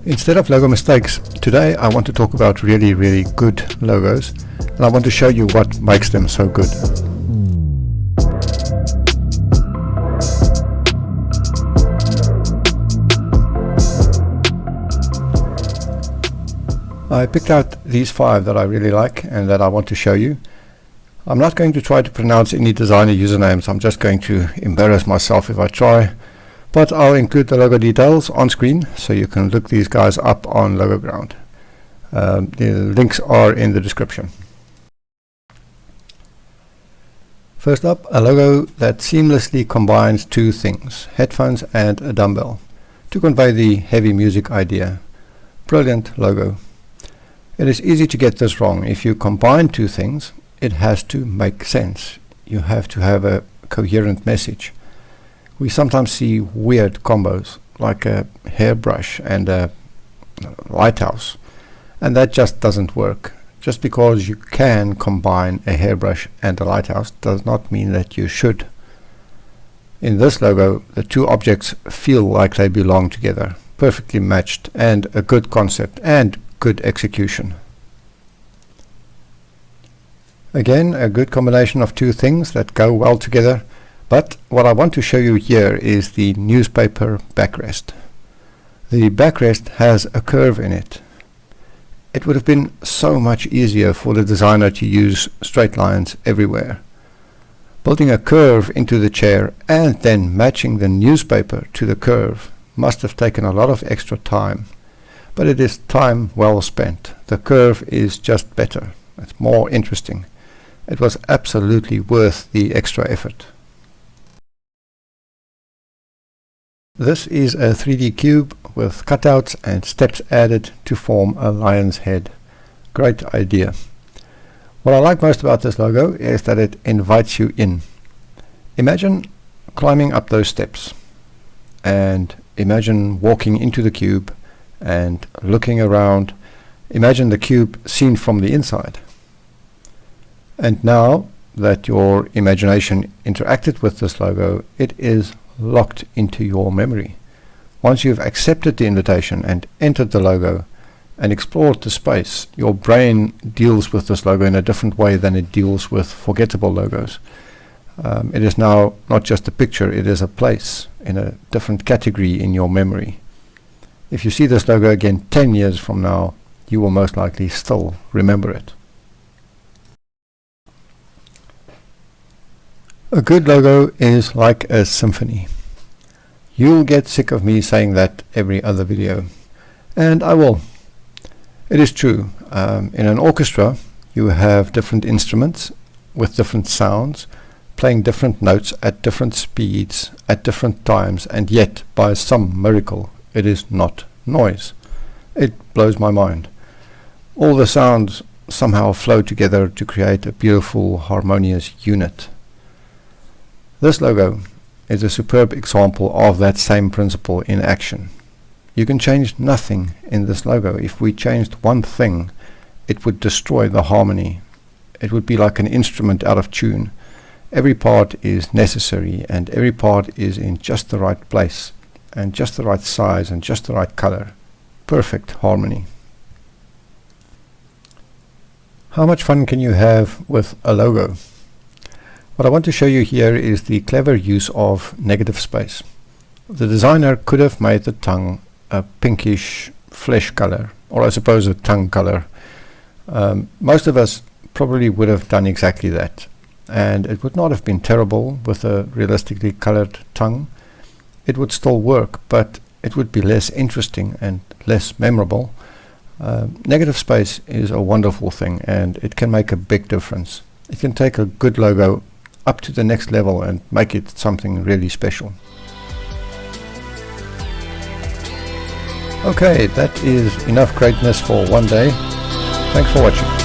Instead of logo mistakes, today I want to talk about really good logos, and I want to show you what makes them so good. I picked out these 5 that I really like and that I want to show you. I'm not going to try to pronounce any designer usernames. I'm just going to embarrass myself if I try. But I'll include the logo details on screen so you can look these guys up on LogoGround. The links are in the description. First up, a logo that seamlessly combines 2 things, headphones and a dumbbell, to convey the heavy music idea. Brilliant logo. It is easy to get this wrong. If you combine 2 things, it has to make sense. You have to have a coherent message. We sometimes see weird combos like a hairbrush and a lighthouse, and that just doesn't work. Just because you can combine a hairbrush and a lighthouse does not mean that you should. In this logo, the 2 objects feel like they belong together, perfectly matched, and a good concept and good execution. Again, a good combination of 2 things that go well together. But what I want to show you here is the newspaper backrest. The backrest has a curve in it. It would have been so much easier for the designer to use straight lines everywhere. Building a curve into the chair and then matching the newspaper to the curve must have taken a lot of extra time. But it is time well spent. The curve is just better. It's more interesting. It was absolutely worth the extra effort. This is a 3D cube with cutouts and steps added to form a lion's head. Great idea. What I like most about this logo is that it invites you in. Imagine climbing up those steps, and imagine walking into the cube and looking around. Imagine the cube seen from the inside. And now that your imagination interacted with this logo, it is locked into your memory. Once you've accepted the invitation and entered the logo and explored the space, your brain deals with this logo in a different way than it deals with forgettable logos. It is now not just a picture, it is a place in a different category in your memory. If you see this logo again 10 years from now, you will most likely still remember it. A good logo is like a symphony. You'll get sick of me saying that every other video, and I will. It is true. In an orchestra, you have different instruments with different sounds, playing different notes at different speeds at different times, and yet, by some miracle, it is not noise. It blows my mind. All the sounds somehow flow together to create a beautiful, harmonious unit. This logo is a superb example of that same principle in action. You can change nothing in this logo. If we changed one thing, it would destroy the harmony. It would be like an instrument out of tune. Every part is necessary, and every part is in just the right place, and just the right size, and just the right color. Perfect harmony. How much fun can you have with a logo? What I want to show you here is the clever use of negative space. The designer could have made the tongue a pinkish flesh color, or I suppose a tongue color. Most of us probably would have done exactly that, and it would not have been terrible with a realistically colored tongue. It would still work, but it would be less interesting and less memorable. Negative space is a wonderful thing, and it can make a big difference. It can take a good logo up to the next level and make it something really special. Okay, that is enough greatness for one day. Thanks for watching.